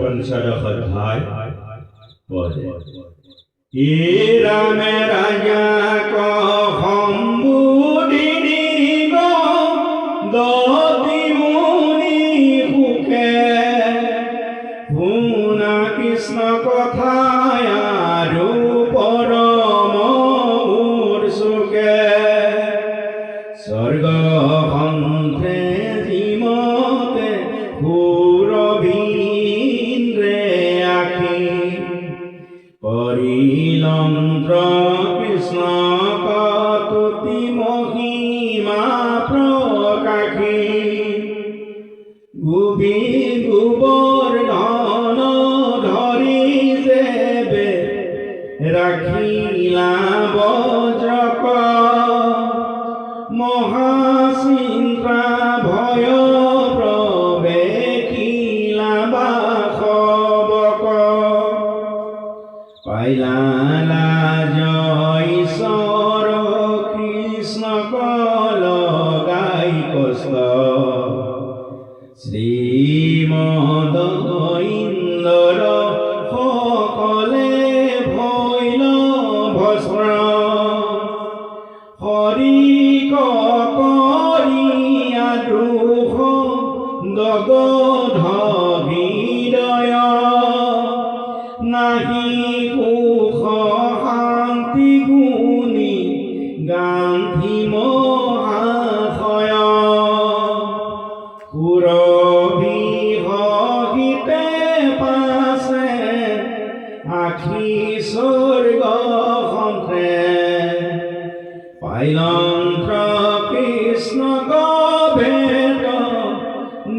পঞ্চদশ অধ্যায় পদে এ রামে রাজা কম্বুদিনী দতি মুনি সুখে শুনা কৃষ্ণ কথায় আৰু পৰম উৎসুকে স্বৰ্গ সন্থে জিমতে সুৰবীন্দ্ৰে আখি পৰিলন্ত্ৰ কৃষ্ণ কতুতি মহিমা প্ৰকাশী গোবী গোবৰ্ধন ধৰি যেবে ৰাখিলা বজ্ৰক মহাচিন্তা ভয় প্ৰৱেশিলা বাসৱক পাইলা জয় কৃষ্ণক লগাই কষ্ট শ্ৰীমদ ইন্দ্ৰ সকলে ভৈল ভস্ম হৰি কৰিয়া দুখ দগধ হৃদয় নাহি সুখ শান্তি গুণী গান্ধী মহাশয় সুৰভি সহিতে পাছে আখি স্বৰ্গ সন্থে পাইলন্ত্ৰ কৃষ্ণ গভেদ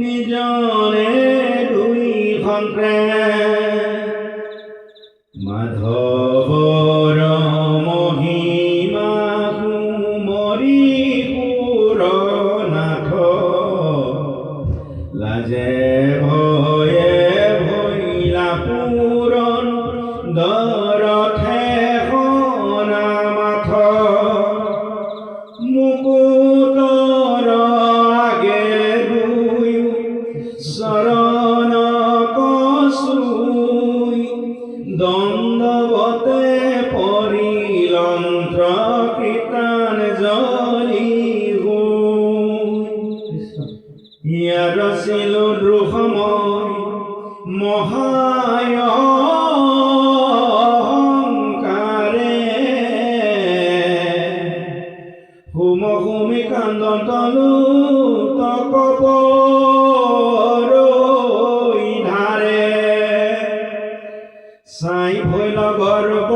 নিজনে দুই সন্থে মাধৱৰ মহিমা সুমৰি সুৰনাথ লাজে ভয়ে ভৈলা পূৰণ দৰথে সনামাথ মুকুটৰ আগে দুয়ো চৰণ কচুই দণ্ডৱতে পৰিলন্ত্ৰ কীৰ্তনজলি ইয়াত আছিল দুসময় মহায় অহংকাৰে হুম হুমি কান্দন তলু তকপৰৈ ধাৰে চাই ভৈল গৰ্ব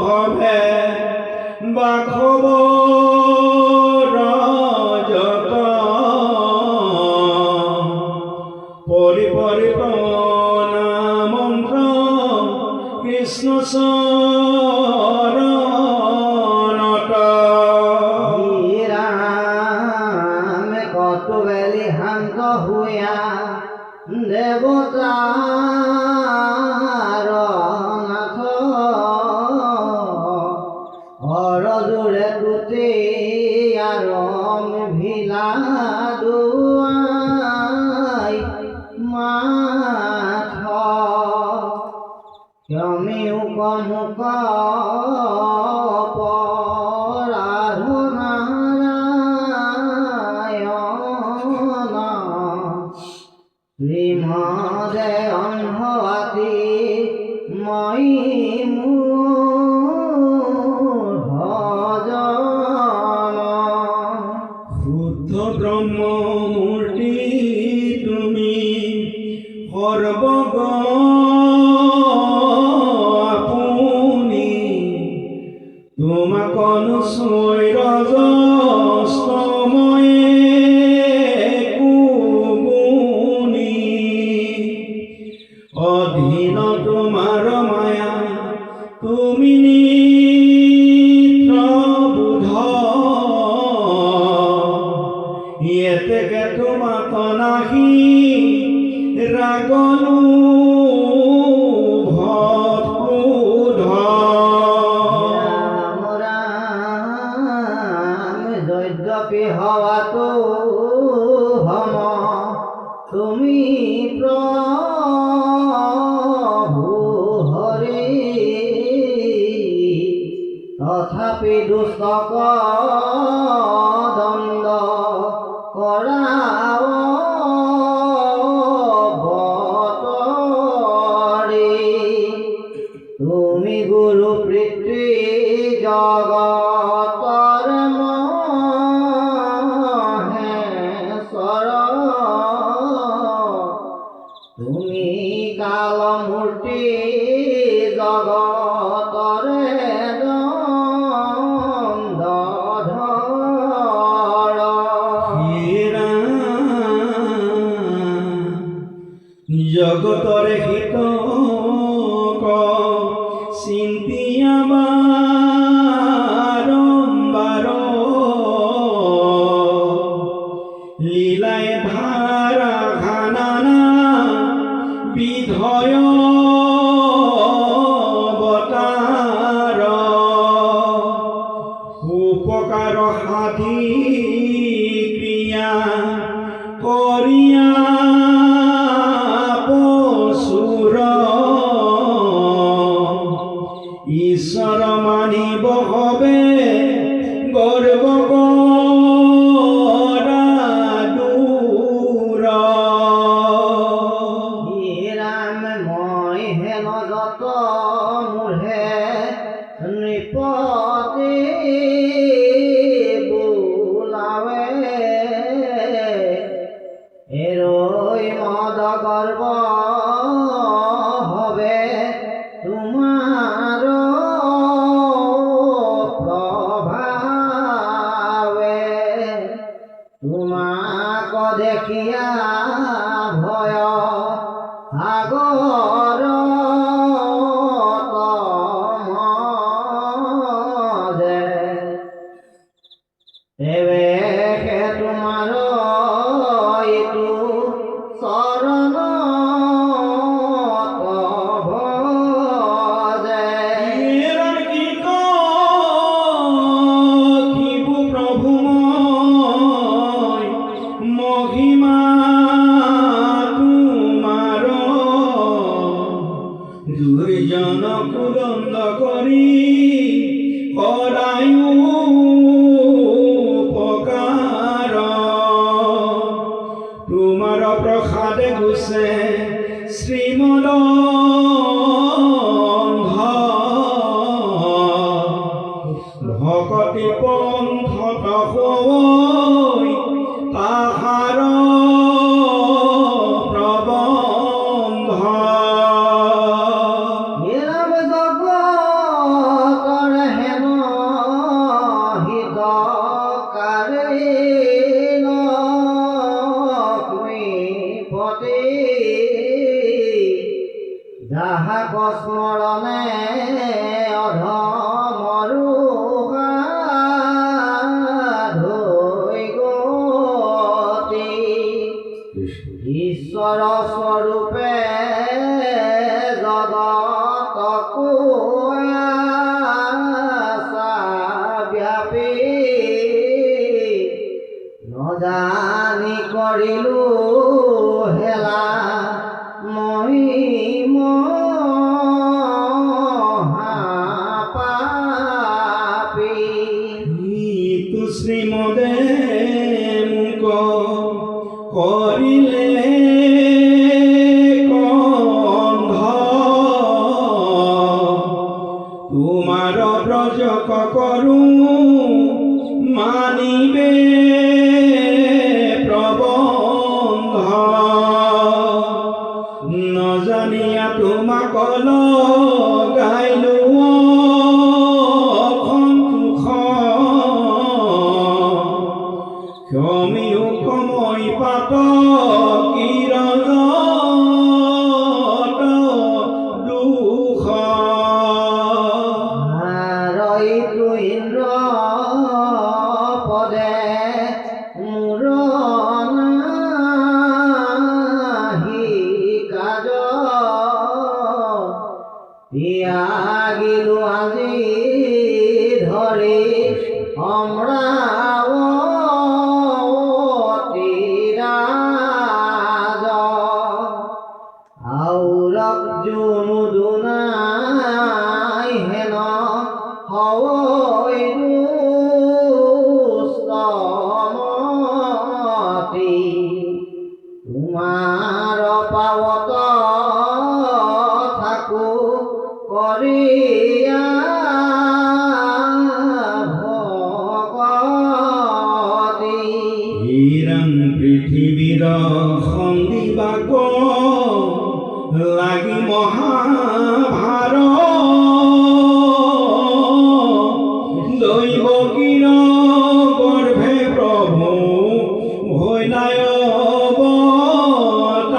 হবে বাসৱ ৰজত পৰি পৰি প্ৰণামন্ত্ৰ কৃষ্ণ চৰণত রাম কত বেলি শান্ত হুয়া দেবতার নাথ অরজুরে তুতে আরম ভিলা দুয়াই মাথ ক্ষমি মুখ শ্রীমদে অন্ধবাতি মই ভজন শুদ্ধ ব্ৰহ্ম মূৰ্তি তুমি সৰ্বগ আপুনি তোমাক অনুচয় ৰজস্তময়ে অধীন তোমাৰ মায়া তুমি নিত্ৰবোধ ইয়েতেকে তোমাক নাহি ৰাগনু ব্যাপী দুস্তক দ্বন্দ্ব কৰাও বতৰি তুমি গুৰু পিতৃ জগতৰ মহেশ্বৰ তুমি কাল মূৰ্তি জগতৰে দণ্ডধৰ হেৰা জগতৰে হিত চিন্তিয়া বাৰম্বাৰ লীলাই ধাৰা ঘানানা বিধয় বতাৰ উপকাৰ সাধি ক্ৰিয়া কৰিয়া পশুৰ ঈশ্বৰ মানিব হবে গৰ্ব কৰা দূৰ ৰাম মই হেন যত মোৰহে নৃপতি বোলাৱে এৰৈ মদ গৰ্ব হবে তোমাৰ প্ৰভাৱে তোমাক দেখিয়া ভয় সাগৰ তমজে এবেকে তোমাৰ ইটো চৰণ ভজে এৰাৰ গীত শিবু প্ৰভু মই মহিমা তোমাৰ দুৰ্জনক দণ্ড কৰি কৰায়ো উপকাৰ তোমাৰ প্ৰসাদে গুছে শ্ৰীমদ ভকতি পন্থত হৈ তাহাৰ প্ৰবন্ধ নিৰৱ জগতৰ হেন হিতকাৰী লক্ষ্মীপতি যাহাক স্মৰণে অধমৰো সাধুই গতি ঈশ্বৰ স্বৰূপে জগতকো আছা ব্যাপী নজানি কৰিলো হেলা মহাপাপী ইটো শ্ৰীমদে মোক কৰিলে কন্ধ তোমাৰ ব্ৰজক কৰো মানিবে প্ৰবন্ধ নজানিয়া তোমাক লগাইলো ক্ষমিও সময় পাত কিৰণ দুখ ৰইতো ইন্দ্ৰ পদে মোৰ নাহি কাজ ত্যাগিলো আজি ধৰি অমৰাৱতী ৰাজ আউৰক জুনু দুনাই হেন হয় লাগি মহাভার দৈব কির গর্ভে প্রভু ভৈলায় অবতার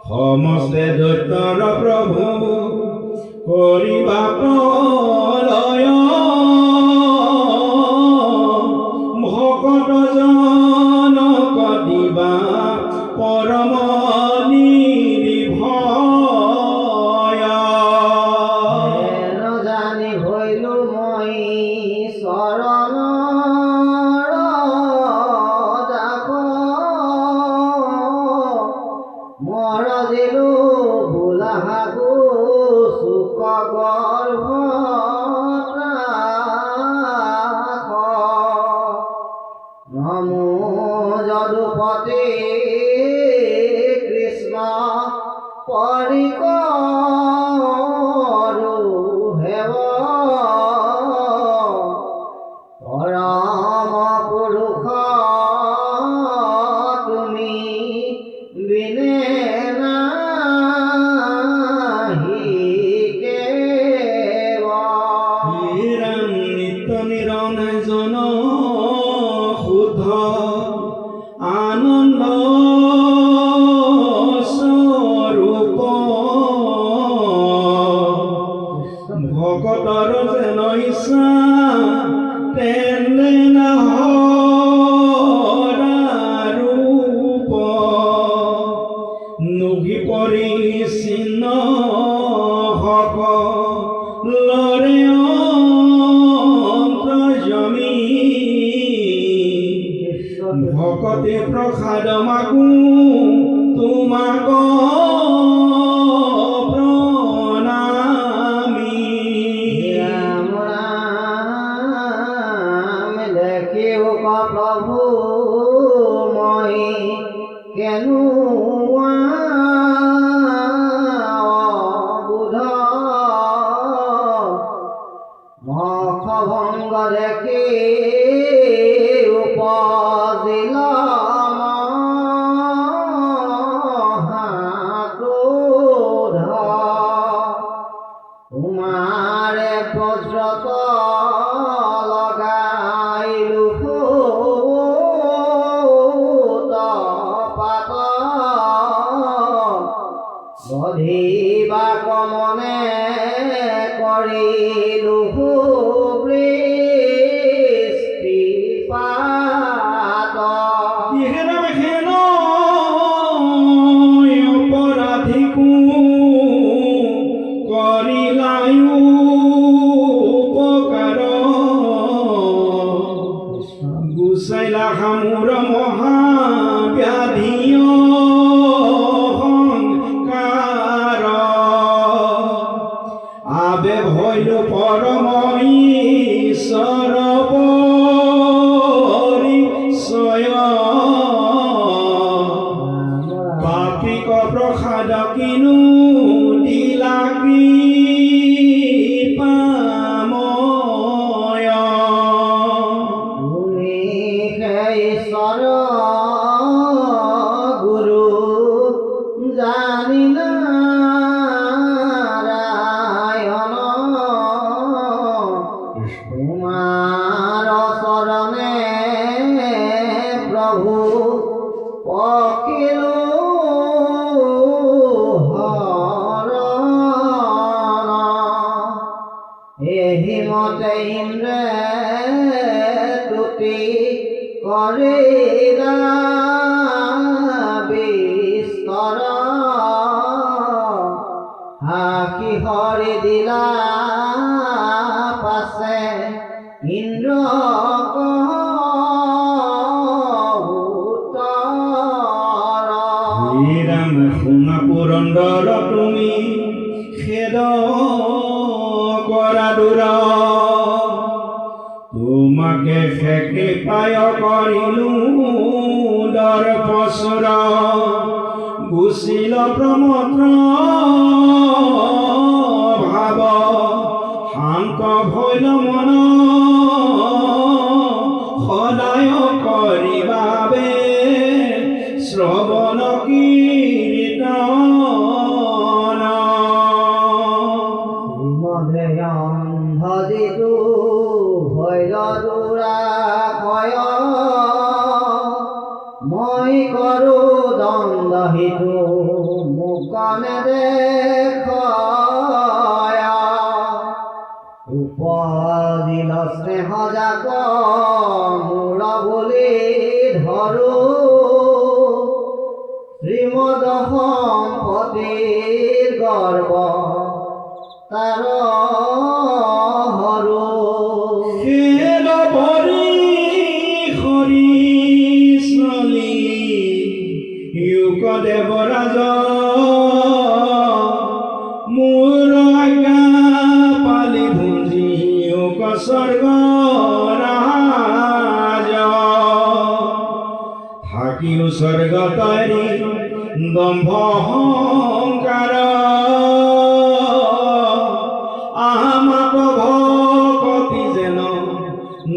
সমস্তে দৈত্যর প্রভু করিবা প্রলয় ভকত জনক দিবা পরম নির্ভয় হেন জানি হইলু মই শরণ যাক মর দিলু বুলাহাগু সুখ গর্ভ নমো যদুপতি কৃষ্ণ পরিকরু হেব পরম পুরুষ তুমি বিনে নাহি কেব রাম নিত্য নিরঞ্জন শুদ্ধ আনন্দ স্বরূপ ভকতৰ যেন ইচ্ছা তেনে নাহৰা ৰূপ নুঘি পৰি চিহ্ন সকলৰে অন্তৰ্যামী ভকতে প্ৰসাদ মাগো তোমাক প্ৰণামী রাম রাম দেখিও প্রভু মই কেনু বুধ মখ ভঙ্গ দেখি উপজিল মহাক্রোধ তোমারে বজ্রত লগাইলু পাত বধিবা কমনে করিলু বৃষ্টিপাত ইহেরাম হেন অপরাধীকু করিলায়ু উপকাৰ গুচাইলা হামুৰ মহাব্যাধিয় সংকাৰ আবে ভৈলু পৰম ঈশ্বৰ পৰিচয় পাপিক প্ৰসাদ কিনো দিলা কৃপাময় তুমি হে ঈশ্বর গুরু জানি নারায়ণ তোমার শরণে প্রভু পকিলু হরণ এহি মতে ইন্দ্রে তুতি করিলা বিস্তর হাকি হরি দিলা পাশে ইন্দ্র শ্রীরাম শুনা পুৰন্দৰ তুমি খেদ কৰা দূৰ তোমাকে সেকে পায় কৰিলো দৰ্পচৰ গুচিল প্ৰমত্ৰ ভাৱ শান্ত ভৈল মন সদায় কৰিবাবে শ্ৰৱণ পৱন কীৰ্তন শ্ৰীমধেয়ং ভজিতো ভৈৰদুৰা কয় মই কৰো দণ্ডহিতো মুকনে দেখয় উপদিল স্নেহ জাক মূৰ বুলি ধৰো শ্ৰীমদ সম্পতিৰ গৰ্ব তাৰ হৰো খেল ভৰি হৰিচলি যুগ দেৱৰাজ মোৰ আজ্ঞা পালি ভুঞ্জি যুগ স্বৰ্গ ৰাজ থাকিও স্বৰ্গ তাৰি দম্ভ অহংকাৰ আমাক ভকতি যেন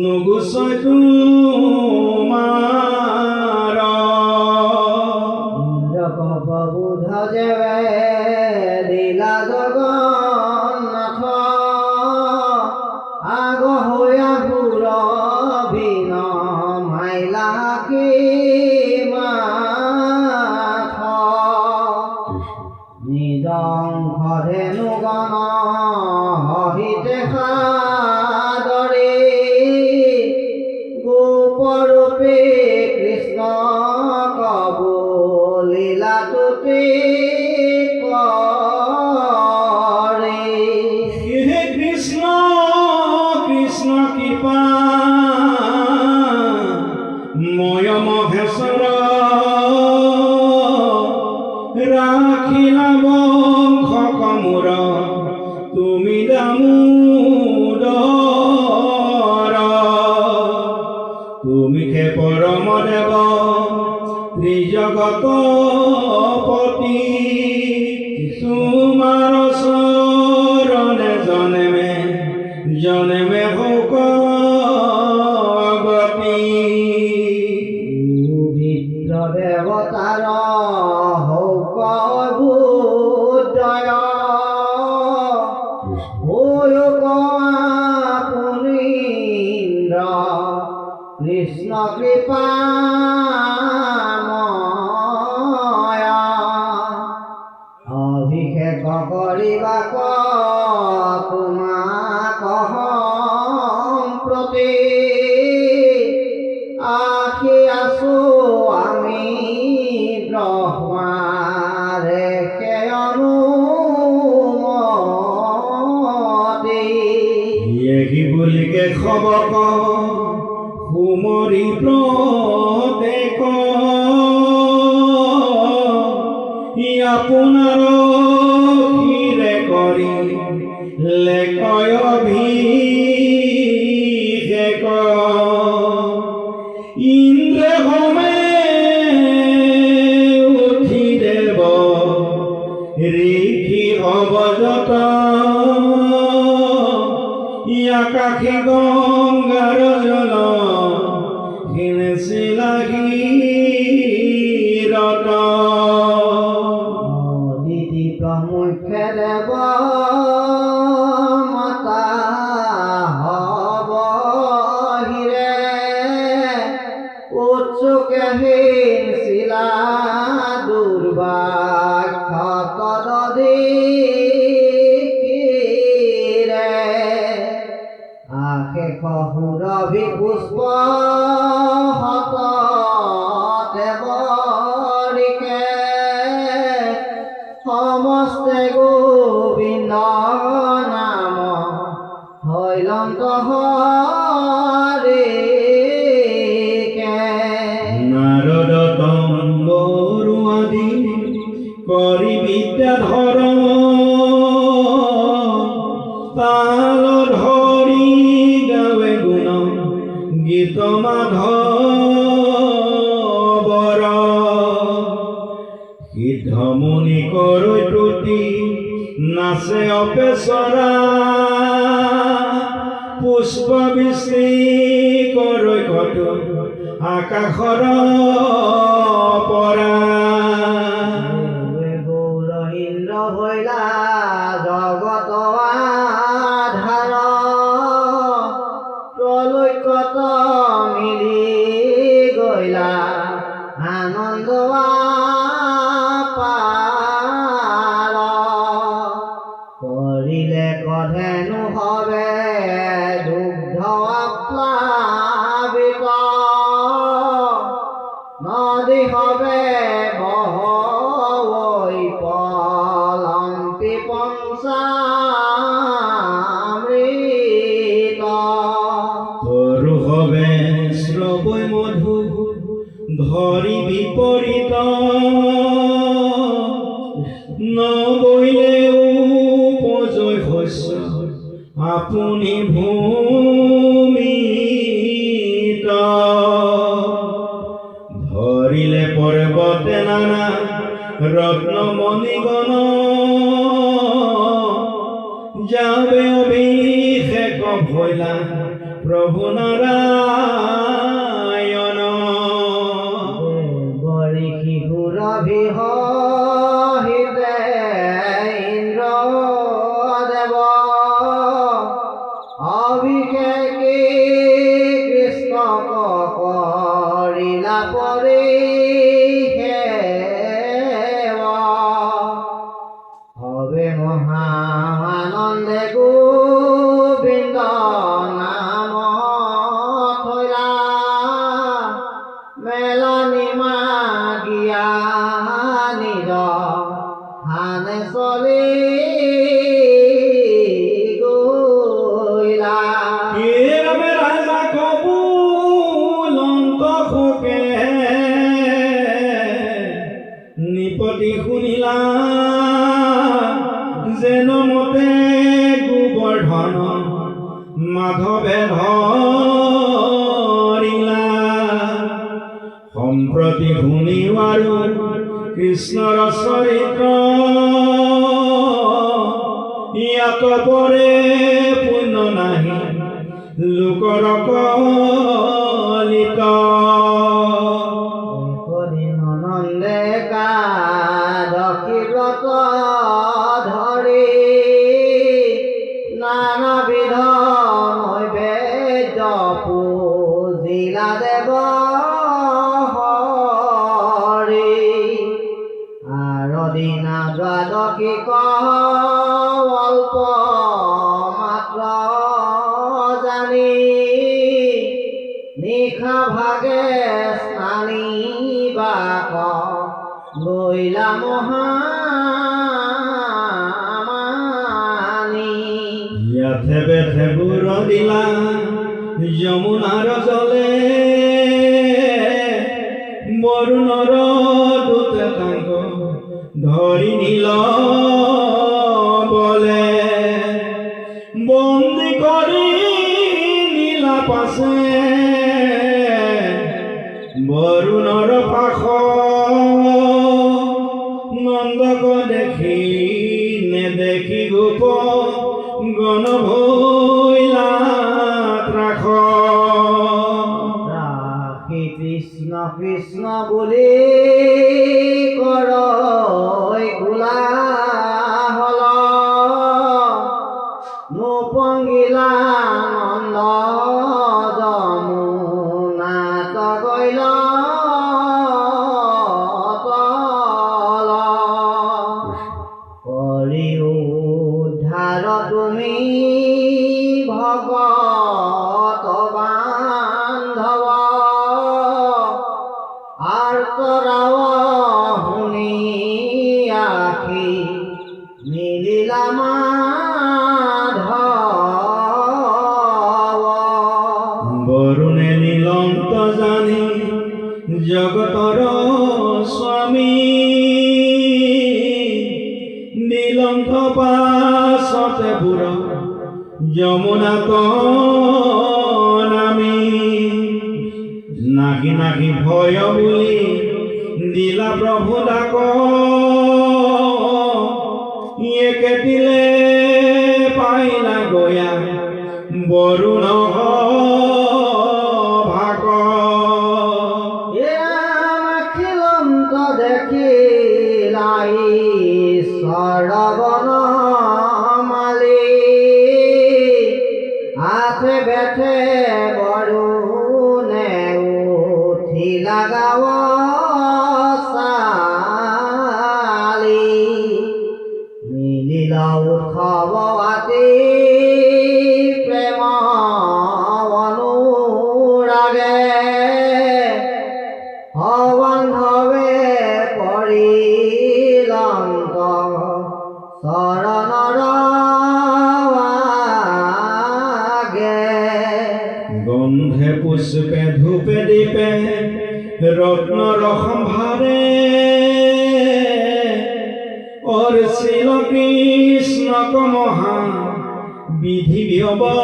নুগুচয় তোমাৰ ইন্দ্ৰকপবুধ যেবে দিলা জগন্নাথ আগ হৈয়া ঘূৰ বিন মাইলা কি মাথ নিজ অংশ ধেনুগণ হিতে সাদৰে গোপৰূপে কৃষ্ণ কবু লীলাটোতে কৰে হে কৃষ্ণ কৃষ্ণ কৃপা ময় মহেশ্বৰ ৰাখিলা বংশ কমূৰ তুমি দামোদৰ তুমি হে পৰম দেৱ ত্ৰিজগত পতি তোমাৰ চৰণে জনমে জনমে হৌক গতি বিপ্ৰ দেৱতাৰ হৌক বুদ্ধয় আপুনি ইন্দ্ৰ কৃষ্ণ কৃপাময় অভিষেক কৰিবাক তোমাক সম্প্ৰতি আশী আছো আমি ব্ৰহ্মাৰে অনুমতি এহি বুলিকে খবক সুমৰি প্ৰতেক আপোনাৰ ক্ষীৰে কৰি লেখয় অভিষেক ইন্দ্ৰে হোমে উঠি দেৱ ঋষি অৱজত আকাশী গংগাৰ জল হিনচিলাগিৰত অদিতি প্ৰমুখ্যে দেৱ মাতা হব হিৰে উৎসুকে হিনচিলা দুৰ্বাক্ষ তদধিকিৰে আশেষ সুৰভি পুষ্প হত দেৱৰিকে সমস্তে গোবিন্দ নাম হৈলন্ত হৰিকে নাৰদ তম্বৰু আদি কৰি বিদ্যাধৰ তাল ধৰি গাৱে গুণ গীত মাধৱৰ সিদ্ধ মুনি কৰৈ তুতি নাচে অপেচৰা পুষ্প বৃষ্টি কৰৈ কটু আকাশৰ পৰা নবৈলেও উপজয় শস্য আপুনি ভূমিত ধৰিলে পৰ্বতে নানা ৰত্নমণিগণ যাবে অভিষেক ভৈলা প্ৰভু নাৰায়ণ বৰিষি সুৰভিহিতে ইন্দ্ৰ দেৱ অভিষেকি কৃষ্ণক কৰিলা পৰিষেৱা হবে মহানন্দে গোবিন্দ নাম থৈলা মেলনি মাগিয়া নিজ হানে চলি গইলা ৰামে ৰাজা কবুলন্ত শোকে নিপতি শুনিলা যেন মতে গোবৰ্ধন মাধৱে ধৰিলা সম্প্ৰতি শুনিও আৰু কৃষ্ণৰ চৰিত্ৰ ইয়াত পৰে পুণ্য নাহি লোকৰ কলিত নন্দে কাদশী ব্ৰত ধৰি নানাবিধ নৈবেদ্য পূজিলা দেৱ হৰি আৰদিনা দ্বাদশী অল্প মাত্ৰ জানি নিশা ভাগে স্নানী বাক গৈলা মহামানী ইয়াথে বেথে বুৰ দিলা যমুনাৰ জলে বৰুণৰ দূতে তাংক ধৰি নিল বলে বন্দী কৰি নীলা পাছে বৰুণৰ পাশ নন্দক দেখি নেদেখি গোপ গণ ভৈলা ত্ৰাস ৰাখি কৃষ্ণ কৃষ্ণ বুলি কৰ গোলা হল নোপঙ্গিলা নন্দ যমুনাত গৈল তল কৰি উদ্ধাৰ তুমি ভগত বান্ধৱ আৰ্তৰাৱ শুনি আখি মিলিলা মাধৱ বৰুণে নীলন্ত জানি জগতৰ স্বামী নীলন্ত পাছতে বুৰ যমুনাত নামি নাকি নাকি ভয় বুলি দিলা প্ৰভু ডাক একে দিলে পাইলা গয়া বৰুণ ভাগ খিলন্ত দেখিলাই সৰবন মালি আঠে বেঠে বৰুণে উঠিলা গাঁও চালি মিলিলা উৎসৱ আতি প্ৰেম অনুৰাগে অবান্ধৱে পৰিলন্ত চৰণৰ আগে গন্ধে পুষ্পে ধূপে দীপে ৰত্নৰ সম্ভাৰে কৃষ্ণক মহা বিধি ব্যবহারে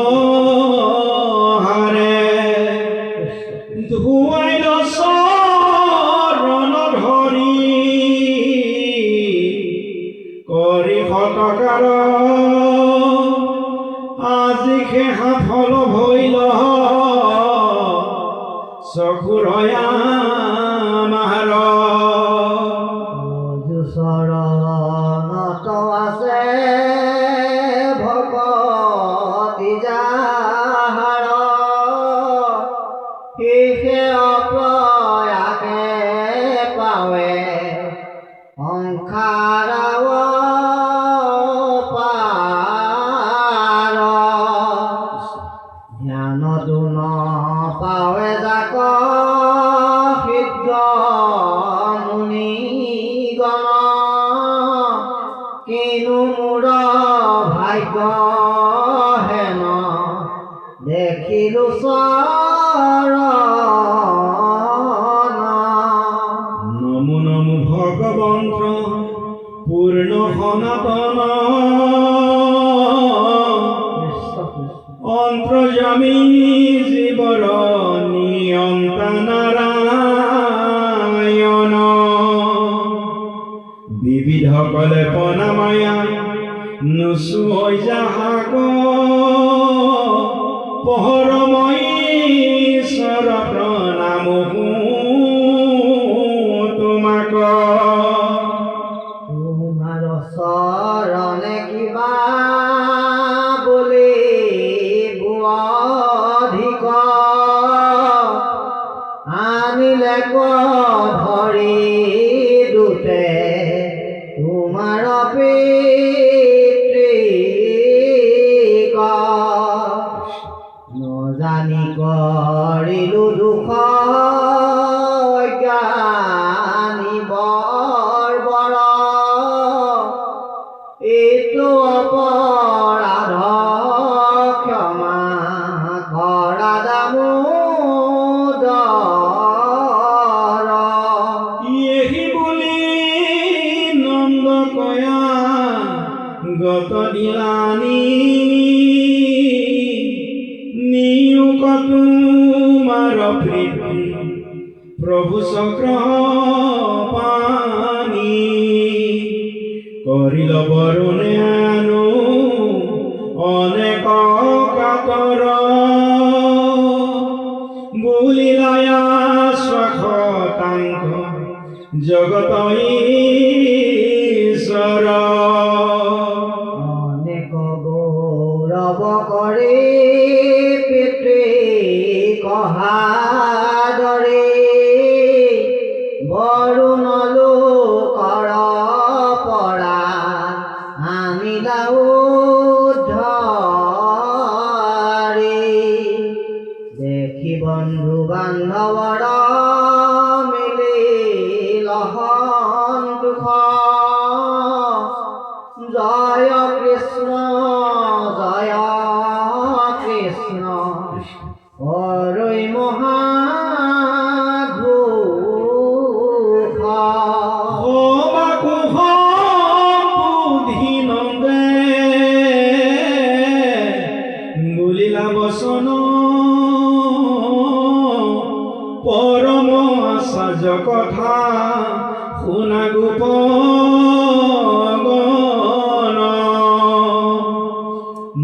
ধুৱাইল চৰণ ধৰি কৰি শতকাৰ আজি সেহা ফল ভৈল চকুৰয়া মাৰ চৰণত আছে ভকতি যাহাৰ শেষে অপ্ৰয়াসে পাৱে সংসাৰ পাৰ ধ্যানতো নপাৱে যাক সিদ্ধ মুনিগণ কিনো মোৰ ভাগ্য হেন দেখিলো চৰণ নমো নমো ভগবন্ত পূৰ্ণ সনাতন অন্তৰ্যামী জীৱৰ নিয়ন্তা নাৰায়ণ বিবিধ কল্পনা মায়া নুচুই যাহাক পৰমঈশ্বৰ প্ৰণাম তোমাক তোমাৰ চৰণে কিবা বুলি অধিক আনিলে ধৰি দুটে তোমাৰ পিতৃক নজানি কৰিলো দুখ জ্ঞানী বৰ্বৰ এইটো অপৰাধ ক্ষমা কৰা দামোদৰ এহি বুলি নন্দ কয়া গত দিলানি নিয়োগ তোমাৰ প্ৰীতি প্ৰভু চক্ৰ পানী কৰিল বৰুণে আনো অনেক কাতৰ বুলিলায়া স্বখতাংক জগত ঈশ্বৰ অনেক গৌৰৱ কৰি পিতৃ কহাদৰে বৰুণলো কৰ পৰা আনিলা উদ্ধৰি দেখি বন্ধু বান্ধৱৰ মিলিল সন্তোষ জয় কৃষ্ণ হৰৈ মহাঘোষ সবাকুশ বুদ্ধি নন্দে বুলিলা বচন পৰম আচাৰ্য কথা শুনা গোপগণ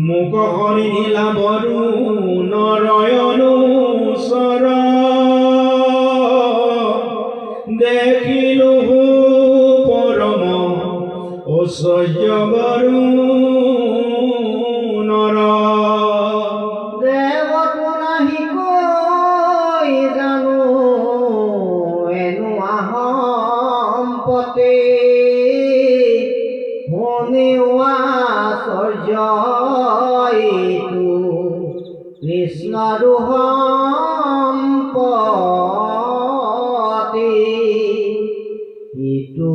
মোক হৰি নীলা বৰুণ নৰয়নুচৰ দেখিলো পৰম ঐশ্বৰ্য বৰুণৰ দেৱতো নাহি কৈ জানো এনোৱা সম্পত্তি শুনিওৱা আশ্চৰ্য এইটো কৃষ্ণৰো সম্পত্তি ইটো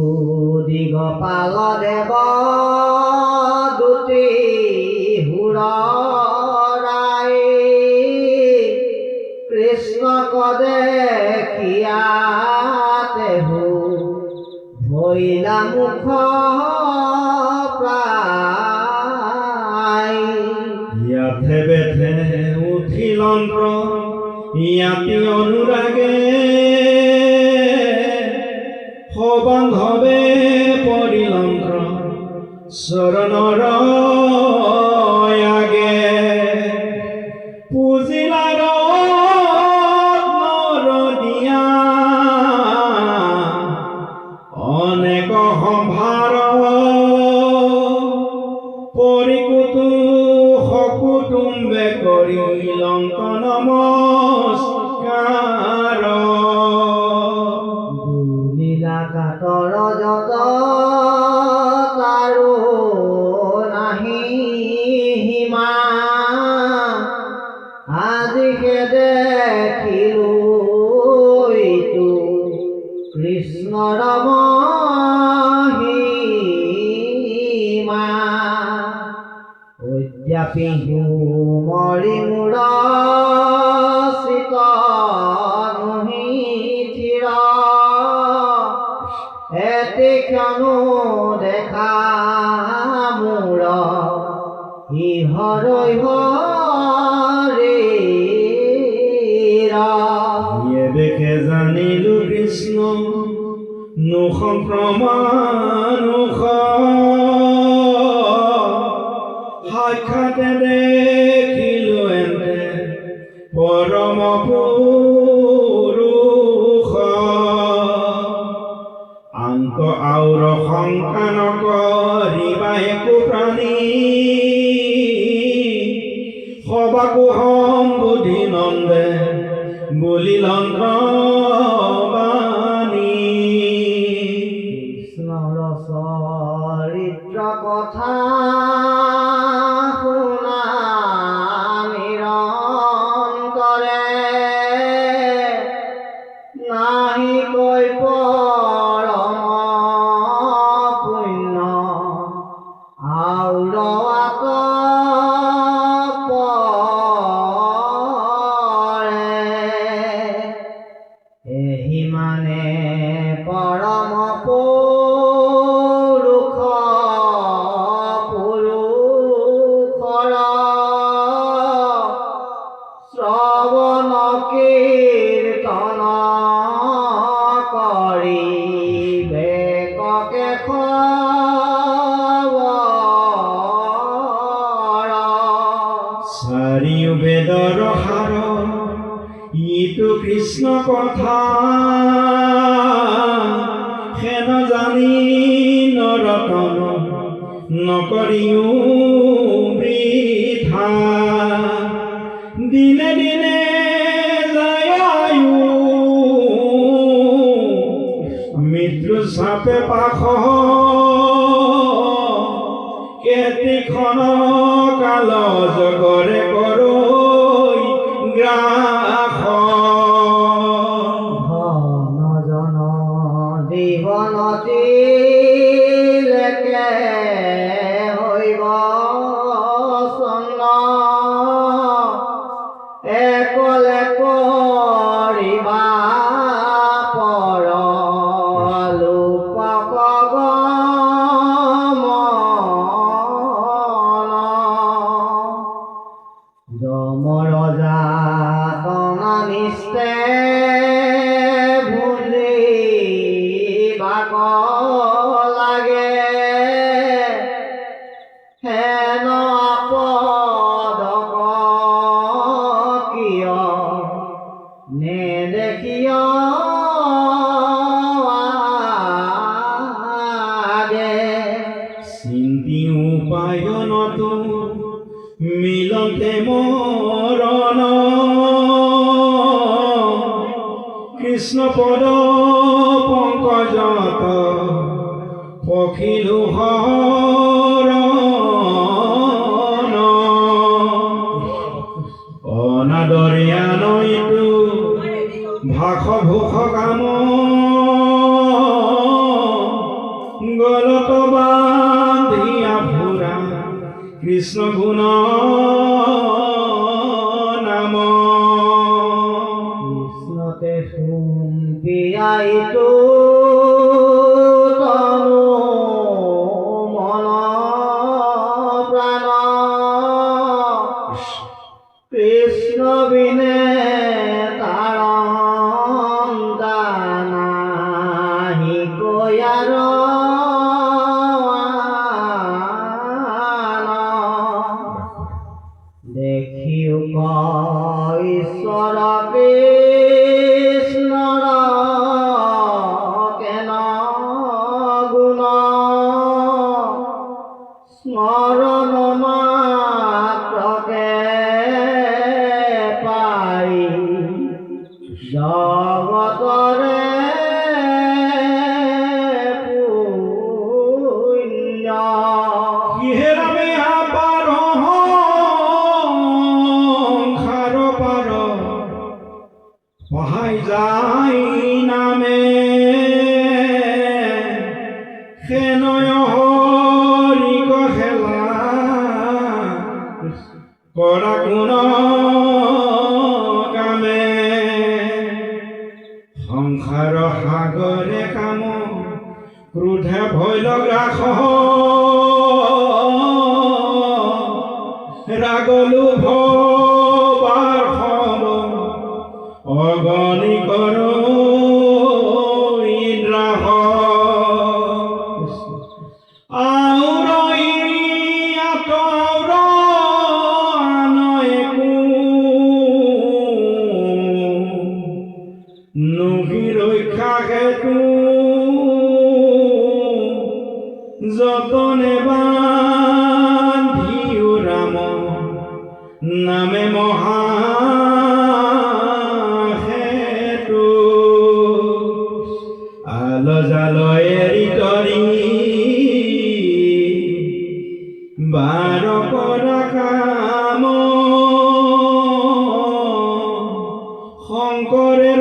দিগপাল দেৱ দুটি হুৰাই কৃষ্ণক দেখিয়াতে ভৈলা মুখ পুথিলন্ত্ৰ ইয়াতি অনুৰাগে সবান্ধৱে পৰিলন্ত্ৰ চৰণৰ আগে পুজিলাৰ দিয়া অনেক সম্ভাৰ পৰিকুতু সকুটুম্বে কৰি লংক নমস্কাৰ লীলা কাতৰ যত তাৰো নাহি সীমা আজিকে দেখিলো ইটো কৃষ্ণৰ মহিমা অদ্যাপি মৰি মূৰ চিত নহি থিৰ এটি ক্ষণো দেখা মূৰ ইহৰৈ দেখে জানিলো কৃষ্ণ নুখ প্ৰমাণুষ সাক্ষাতে দেখিলো এনে পৰম পুৰুষ আন্ত আউৰ শংকা নকৰিবা একো প্ৰাণী সবাকো সম্বুধি নন্দে বলিলন্ত্ৰবাণী কৃষ্ণৰ চৰিত্ৰ কথা শুনা নিৰন্তৰে নাহি কৈ পৰম পুণ্য আউৰ এহিমানে পৰম পুৰুষ পুৰুষৰ শ্ৰৱণ কীৰ্তন কৰি বেককে খবৰ চাৰিও বেদৰ সাৰ ইটো কৃষ্ণ কথা হেন জানি নৰতন নকৰিও বৃথা দিনে দিনে যায় আয়ু মৃত্যু চাপে পাশ কেতিখন কাল জগৰে কৰৈ গ্ৰাস ঘন জীৱনতি লেকে হৈব চন্ন একলে কৰিবা পৰ লোকক গমন যমৰ যাতনা নিস্তে ভুলিবাক লাগে হেন আপদক কিয় নেদেখিয় আগে চিন্তি উপায়নতো মিলতে মৰণ কৃষ্ণ পদ পংকজত পখিলো হৰণ অনাদৰিয়া নৈতো ভাষ ভূষ কাম গলত বান্ধিয়া ফুৰা কৃষ্ণ গুণ নাম কৃষ্ণতে সুম্পিয়াইতো তনু মন প্রাণ কৃষ্ণ মরণ মাত্রকে পাই জগতরে পুণ্য ইহেরামে আপার খার পার পহাই যাই নামে খেনয় হরি খেলা কৰা কোন কামে সংসাৰ সাগৰে কাম ক্ৰোধে ভয় ৰাখ ৰাগলু ভবাৰ সম অগণি কৰ ইন্দ্ৰাহ রক্ষা হেতু যতনে বান্ধিও রাম নামে মহা হেতু আল জাল এৰি তৰি বাৰ কৰা কাম শংকৰে